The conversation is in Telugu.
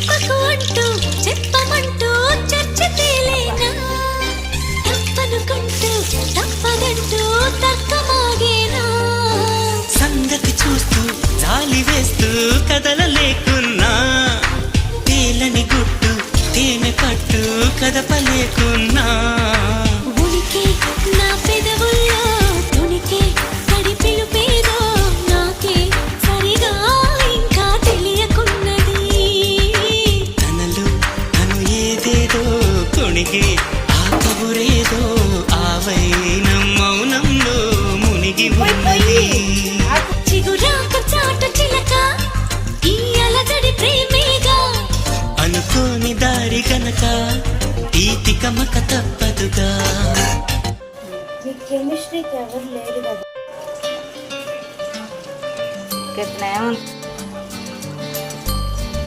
చెప్పకు అంటూ చెప్పమంటూ చర్చ తేలేనా తప్పనుకుంటూ తప్పదంటూ తర్కమాగేనా సంగతి చూస్తూ జాలి వేస్తూ కదలలేకున్నా తేలని గుట్టు తేనె పట్టు కదపలేకున్నా ఉనికి నా పెదవుల్లో ఉనికి తడి పిలుపేదో నాకే సరిగా ఇంకా తెలియకున్నది తనలు తను ఏదేదో కొణిగి ఆ కబురేదో ఆ వైనం మౌనంలో మునిగి ఉన్నది చిగురాకు చాటు చిలక ఈ అలజడి ప్రేమేగా అనుకోని దారి గనక ఈతి కమక తప్పదుగా మీ కెమిస్ట్రీకి ఎవరు లేరు కదా. कितने